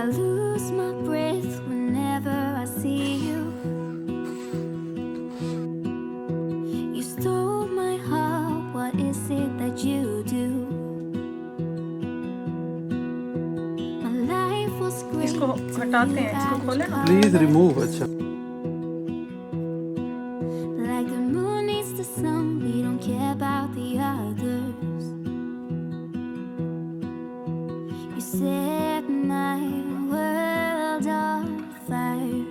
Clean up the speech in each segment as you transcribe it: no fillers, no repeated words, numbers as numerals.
I lose my breath whenever I see you. You stole my heart, what is it that you do? My life was great इसको till हटाते you हैं, इसको added खोले ना। Please colors. Remove. अच्छा, Like the moon needs the sun, we don't care about the others. You set my world on fire.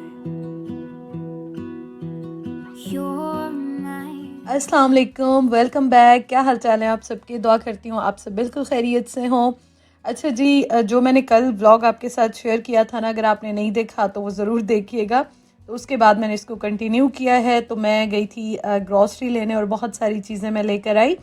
You're mine. अस्सलाम वालेकुम, welcome back. क्या हाल चाल है आप सबके? दुआ करती हूँ आप सब बिल्कुल खैरियत से हों। अच्छा जी, जो मैंने कल व्लॉग आपके साथ शेयर किया था ना, अगर आपने नहीं देखा तो वो ज़रूर देखिएगा। तो उसके बाद मैंने इसको कंटिन्यू किया है। तो मैं गई थी ग्रॉसरी लेने और बहुत सारी चीज़ें मैं लेकर आई।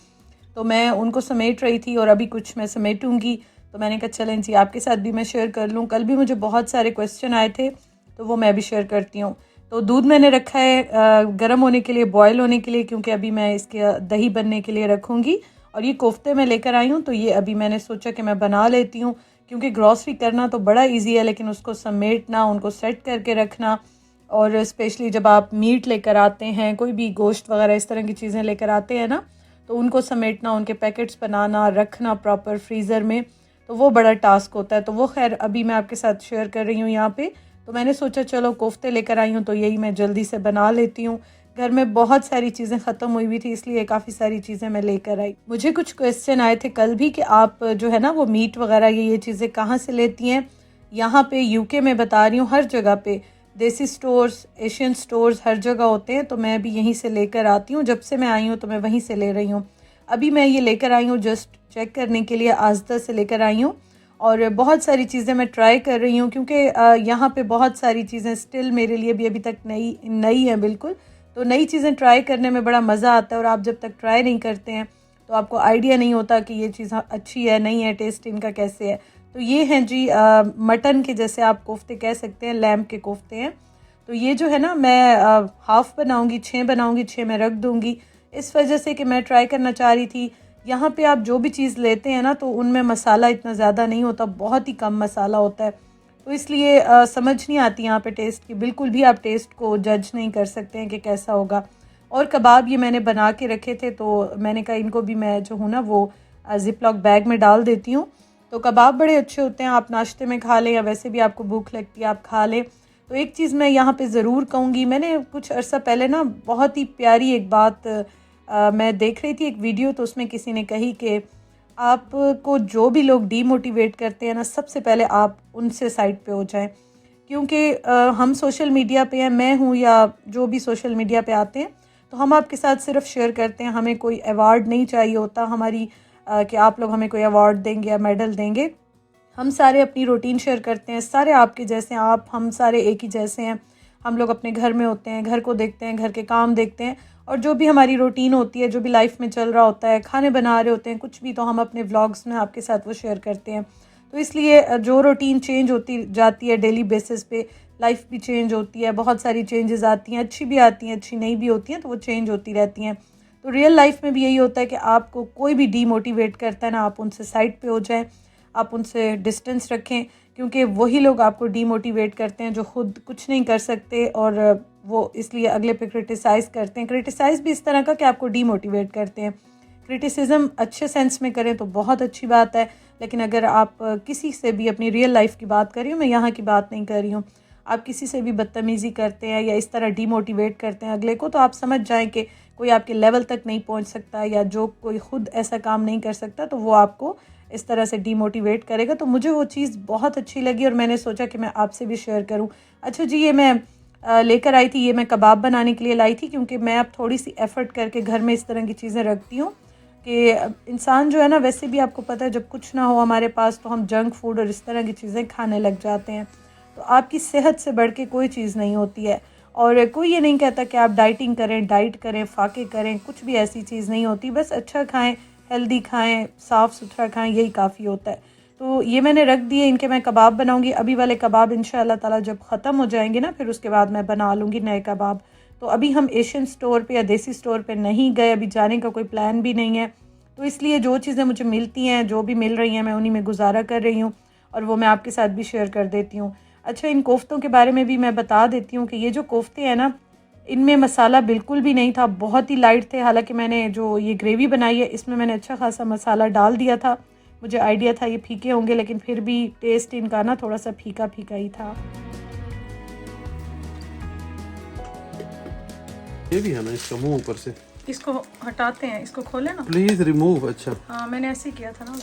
तो मैं उनको समेट रही थी और अभी कुछ मैं समेटूंगी। तो मैंने कहा चलें जी, आपके साथ भी मैं शेयर कर लूँ। कल भी मुझे बहुत सारे क्वेश्चन आए थे तो वो मैं भी शेयर करती हूँ। तो दूध मैंने रखा है गर्म होने के लिए, बॉयल होने के लिए, क्योंकि अभी मैं इसके दही बनने के लिए रखूँगी। और ये कोफ्ते मैं लेकर आई हूँ, तो ये अभी मैंने सोचा कि मैं बना लेती हूँ, क्योंकि ग्रॉसरी करना तो बड़ा इजी है, लेकिन उसको समेटना, उनको सेट करके रखना, और स्पेशली जब आप मीट लेकर आते हैं, कोई भी गोश्त वगैरह इस तरह की चीज़ें लेकर आते हैं ना, तो उनको समेटना, उनके पैकेट्स बनाना, रखना प्रॉपर फ्रीज़र में, तो वो बड़ा टास्क होता है। तो वो खैर अभी मैं आपके साथ शेयर कर रही हूँ यहाँ पे। तो मैंने सोचा चलो कोफ्ते लेकर आई हूँ तो यही मैं जल्दी से बना लेती हूँ। घर में बहुत सारी चीज़ें ख़त्म हुई हुई थी, इसलिए काफ़ी सारी चीज़ें मैं लेकर आई। मुझे कुछ क्वेश्चन आए थे कल भी कि आप जो है ना वो मीट वगैरह ये चीज़ें कहाँ से लेती हैं। यहाँ पे यूके में बता रही हूँ, हर जगह पे देसी स्टोर्स, एशियन स्टोर्स हर जगह होते हैं। तो मैं भी यहीं से लेकर आती हूँ, जब से मैं आई हूँ तो मैं वहीं से ले रही हूँ। अभी मैं ये लेकर आई हूँ जस्ट चेक करने के लिए, आस्था से लेकर आई हूँ। और बहुत सारी चीज़ें मैं ट्राई कर रही हूँ, क्योंकि यहाँ पे बहुत सारी चीज़ें स्टिल मेरे लिए भी अभी तक नई नई हैं बिल्कुल। तो नई चीज़ें ट्राई करने में बड़ा मज़ा आता है, और आप जब तक ट्राई नहीं करते हैं तो आपको आइडिया नहीं होता कि ये चीज़ अच्छी है नहीं है, टेस्ट इनका कैसे है। तो ये हैं जी मटन के, जैसे आप कोफ्ते कह सकते हैं, लैम्प के कोफ्ते हैं। तो ये जो है ना, मैं हाफ़ बनाऊँगी, 6 बनाऊँगी, 6 मैं रख दूँगी, इस वजह से कि मैं ट्राई करना चाह रही थी। यहाँ पे आप जो भी चीज़ लेते हैं ना, तो उनमें मसाला इतना ज़्यादा नहीं होता, बहुत ही कम मसाला होता है। तो इसलिए समझ नहीं आती यहाँ पे टेस्ट की, बिल्कुल भी आप टेस्ट को जज नहीं कर सकते हैं कि कैसा होगा। और कबाब ये मैंने बना के रखे थे, तो मैंने कहा इनको भी मैं जो हूँ ना वो ज़िप लॉक बैग में डाल देती हूँ। तो कबाब बड़े अच्छे होते हैं, आप नाश्ते में खा लें या वैसे भी आपको भूख लगती है आप खा लें। तो एक चीज़ मैं यहाँ पे ज़रूर कहूँगी, मैंने कुछ अर्सा पहले ना बहुत ही प्यारी एक बात मैं देख रही थी एक वीडियो, तो उसमें किसी ने कही कि आपको जो भी लोग डीमोटिवेट करते हैं ना, सबसे पहले आप उनसे साइड पे हो जाएं। क्योंकि हम सोशल मीडिया पे हैं, मैं हूँ या जो भी सोशल मीडिया पे आते हैं, तो हम आपके साथ सिर्फ शेयर करते हैं, हमें कोई अवार्ड नहीं चाहिए होता हमारी कि आप लोग हमें कोई अवार्ड देंगे या मेडल देंगे। हम सारे अपनी रूटीन शेयर करते हैं, सारे आपके जैसे हैं, आप हम सारे एक ही जैसे हैं। हम लोग अपने घर में होते हैं, घर को देखते हैं, घर के काम देखते हैं, और जो भी हमारी रूटीन होती है, जो भी लाइफ में चल रहा होता है, खाने बना रहे होते हैं, कुछ भी, तो हम अपने व्लॉग्स में आपके साथ वो शेयर करते हैं। तो इसलिए जो रूटीन चेंज होती जाती है डेली बेसिस पे, लाइफ भी चेंज होती है, बहुत सारी चेंजेस आती हैं, अच्छी भी आती हैं, अच्छी नहीं भी होती हैं, तो वो चेंज होती रहती हैं। तो रियल लाइफ में भी यही होता है कि आपको कोई भी डीमोटिवेट करता है ना, आप उनसे साइड पे हो जाएं, आप उनसे डिस्टेंस रखें, क्योंकि वही लोग आपको डीमोटिवेट करते हैं जो खुद कुछ नहीं कर सकते, और वो इसलिए अगले पे क्रिटिसाइज़ करते हैं। क्रिटिसाइज़ भी इस तरह का कि आपको डीमोटिवेट करते हैं। क्रिटिसिज्म अच्छे सेंस में करें तो बहुत अच्छी बात है, लेकिन अगर आप किसी से भी, अपनी रियल लाइफ की बात कर रही हूँ मैं, यहाँ की बात नहीं कर रही हूँ, आप किसी से भी बदतमीज़ी करते हैं या इस तरह डीमोटिवेट करते हैं अगले को, तो आप समझ जाएं कि कोई आपके लेवल तक नहीं पहुँच सकता, या जो कोई ख़ुद ऐसा काम नहीं कर सकता तो वो आपको इस तरह से डीमोटिवेट करेगा। तो मुझे वो चीज़ बहुत अच्छी लगी और मैंने सोचा कि मैं आपसे भी शेयर करूं। अच्छा जी, ये मैं लेकर आई थी, ये मैं कबाब बनाने के लिए लाई थी, क्योंकि मैं अब थोड़ी सी एफ़र्ट करके घर में इस तरह की चीज़ें रखती हूँ कि इंसान जो है ना, वैसे भी आपको पता है जब कुछ ना हो हमारे पास तो हम जंक फूड और इस तरह की चीज़ें खाने लग जाते हैं। तो आपकी सेहत से बढ़ के कोई चीज़ नहीं होती है, और कोई ये नहीं कहता कि आप डाइटिंग करें, डाइट करें, फाके करें, कुछ भी ऐसी चीज़ नहीं होती। बस अच्छा खाएं, हेल्दी खाएं, साफ़ सुथरा खाएं, यही काफ़ी होता है। तो ये मैंने रख दिए, इनके मैं कबाब बनाऊंगी। अभी वाले कबाब इंशाअल्लाह ताला जब ख़त्म हो जाएंगे ना, फिर उसके बाद मैं बना लूँगी नए कबाब। तो अभी हम एशियन स्टोर पे या देसी स्टोर पे नहीं गए, अभी जाने का कोई प्लान भी नहीं है। तो इसलिए जो चीज़ें मुझे मिलती हैं, जो भी मिल रही हैं, मैं उन्हीं में गुजारा कर रही हूँ। और वो मैं आपके साथ भी शेयर कर देती हूँ। अच्छा, इन कोफ्तों के बारे में भी मैं बता देती हूँ कि ये जो कोफ्ते हैं ना, इनमें मसाला बिल्कुल भी नहीं था, बहुत ही लाइट थे। हालांकि मैंने जो ये ग्रेवी बनाई है इसमें मैंने अच्छा खासा मसाला डाल दिया था। मुझे आइडिया था ये फीके होंगे, लेकिन फिर भी टेस्ट इनका ना थोड़ा सा फीका फीका ही था। ये भी है ना इसका मुंह ऊपर से, इसको हटाते हैं, इसको खोले ना प्लीज रिमूव। अच्छा हाँ, मैंने ऐसे ही किया था ना।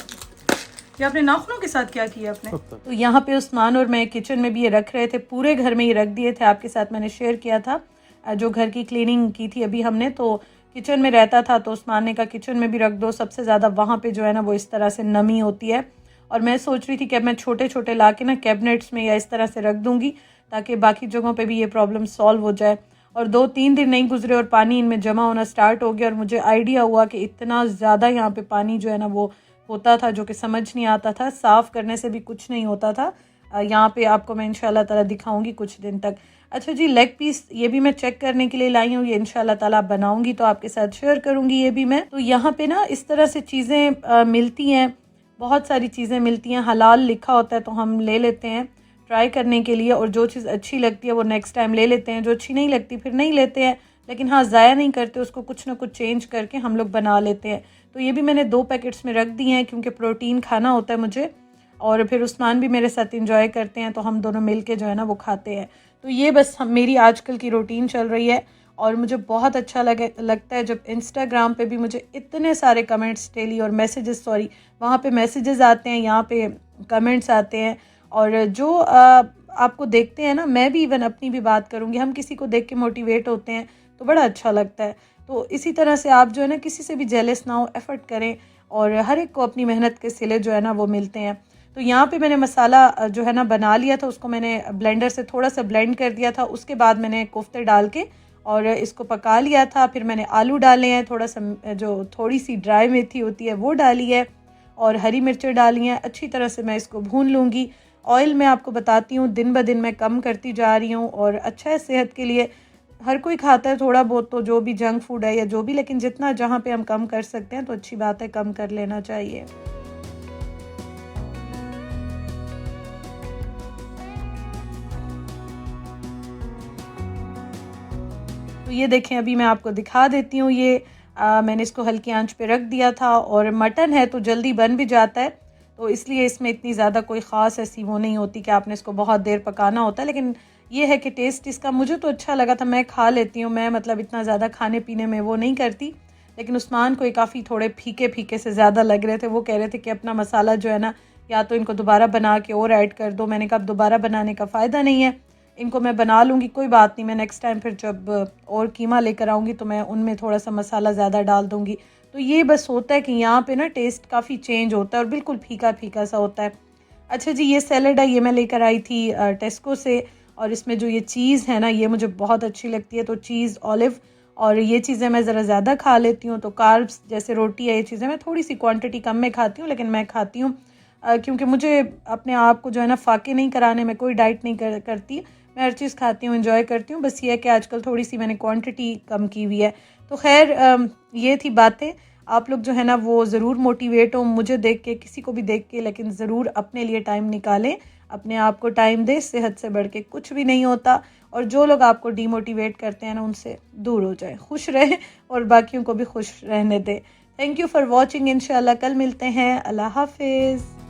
ये आपने नाखूनों के साथ क्या किया आपने? तो यहाँ पे उस्मान और मैं किचन में भी ये रख रहे थे, पूरे घर में ये रख दिए थे। आपके साथ मैंने शेयर किया था जो घर की क्लीनिंग की थी अभी हमने, तो किचन में रहता था, तो उस्मान ने कहा किचन में भी रख दो। सबसे ज़्यादा वहाँ पे जो है ना वो इस तरह से नमी होती है, और मैं सोच रही थी कि अब मैं छोटे छोटे ला के ना कैबिनेट्स में या इस तरह से रख दूँगी ताकि बाकी जगहों पर भी ये प्रॉब्लम सॉल्व हो जाए। और 2-3 दिन नहीं गुजरे और पानी इनमें जमा होना स्टार्ट हो गया, और मुझे आइडिया हुआ कि इतना ज़्यादा यहाँ पे पानी जो है ना वो होता था, जो कि समझ नहीं आता था। साफ़ करने से भी कुछ नहीं होता था। यहाँ पे आपको मैं इंशाल्लाह ताला दिखाऊंगी कुछ दिन तक। अच्छा जी, लेग पीस ये भी मैं चेक करने के लिए लाई हूँ, ये इंशाल्लाह ताला बनाऊंगी तो आपके साथ शेयर करूँगी ये भी मैं। तो यहाँ पे ना इस तरह से चीज़ें मिलती हैं, बहुत सारी चीज़ें मिलती हैं। हलाल लिखा होता है तो हम ले लेते हैं ट्राई करने के लिए, और जो चीज़ अच्छी लगती है वो नेक्स्ट टाइम ले लेते हैं, जो अच्छी नहीं लगती फिर नहीं लेते हैं। लेकिन हाँ, ज़ाया नहीं करते, उसको कुछ ना कुछ चेंज करके हम लोग बना लेते हैं। तो ये भी मैंने 2 पैकेट्स में रख दिए हैं, क्योंकि प्रोटीन खाना होता है मुझे, और फिर उस्मान भी मेरे साथ इंजॉय करते हैं, तो हम दोनों मिल के जो है ना वो खाते हैं। तो ये बस मेरी आजकल की रूटीन चल रही है, और मुझे बहुत अच्छा लगता है जब इंस्टाग्राम पे भी मुझे इतने सारे कमेंट्स डेली और मैसेजेस, सॉरी वहाँ पे मैसेजेस आते हैं, यहाँ पे कमेंट्स आते हैं, और जो आपको देखते हैं ना, मैं भी इवन अपनी भी बात करूँगी, हम किसी को देख के मोटिवेट होते हैं तो बड़ा अच्छा लगता है। तो इसी तरह से आप जो है ना किसी से भी जेलस ना हो, एफर्ट करें, और हर एक को अपनी मेहनत के सिले जो है ना वो मिलते हैं। तो यहाँ पे मैंने मसाला जो है ना बना लिया था, उसको मैंने ब्लेंडर से थोड़ा सा ब्लेंड कर दिया था। उसके बाद मैंने कोफ्ते डाल के और इसको पका लिया था। फिर मैंने आलू डाले हैं, थोड़ा सा जो थोड़ी सी ड्राई मेथी होती है वो डाली है, और हरी मिर्चें डाली हैं। अच्छी तरह से मैं इसको भून लूँगी। ऑयल मैं आपको बताती हूँ दिन ब दिन मैं कम करती जा रही हूँ, और अच्छा है सेहत के लिए। हर कोई खाता है थोड़ा बहुत, तो जो भी जंक फूड है या जो भी, लेकिन जितना जहाँ पे हम कम कर सकते हैं तो अच्छी बात है, कम कर लेना चाहिए। तो ये देखें, अभी मैं आपको दिखा देती हूँ। ये मैंने इसको हल्की आंच पे रख दिया था, और मटन है तो जल्दी बन भी जाता है, तो इसलिए इसमें इतनी ज़्यादा कोई ख़ास ऐसी वो नहीं होती कि आपने इसको बहुत देर पकाना होता है। लेकिन ये है कि टेस्ट इसका मुझे तो अच्छा लगा था, मैं खा लेती हूँ। मैं मतलब इतना ज़्यादा खाने पीने में वो नहीं करती, लेकिन उस्मान को काफ़ी थोड़े फीके फीके से ज़्यादा लग रहे थे। वो कह रहे थे कि अपना मसाला जो है ना, या तो इनको दोबारा बना के और ऐड कर दो। मैंने कहा अब दोबारा बनाने का फ़ायदा नहीं है, इनको मैं बना लूँगी, कोई बात नहीं। मैं नेक्स्ट टाइम फिर जब और कीमा लेकर आऊँगी तो मैं उनमें थोड़ा सा मसाला ज़्यादा डाल दूँगी। तो ये बस होता है कि यहाँ पे ना टेस्ट काफ़ी चेंज होता है, और बिल्कुल फीका फीका सा होता है। अच्छा जी, ये सैलड है, ये मैं लेकर आई थी टेस्को से, और इसमें जो ये चीज़ है ना, ये मुझे बहुत अच्छी लगती है। तो चीज़, ऑलिव, और ये चीज़ें मैं ज़रा ज़्यादा खा लेती हूँ। तो कार्ब्स जैसे रोटी है, ये चीज़ें मैं थोड़ी सी क्वांटिटी कम में खाती हूँ, लेकिन मैं खाती हूँ क्योंकि मुझे अपने आप को जो है ना फाके नहीं कराने में, कोई डाइट नहीं करती। मैं हर चीज़ खाती हूँ, एंजॉय करती हूँ। बस ये है कि आजकल थोड़ी सी मैंने क्वांटिटी कम की हुई है। तो खैर ये थी बातें। आप लोग जो है ना वो ज़रूर मोटिवेट हो मुझे देख के, किसी को भी देख के, लेकिन ज़रूर अपने लिए टाइम निकालें, अपने आप को टाइम दें। सेहत से बढ़ के कुछ भी नहीं होता, और जो लोग आपको डीमोटिवेट करते हैं ना, उनसे दूर हो जाए, खुश रहें और बाकियों को भी खुश रहने दें। Thank you for watching. इंशाल्लाह कल मिलते हैं। अल्लाह हाफिज़।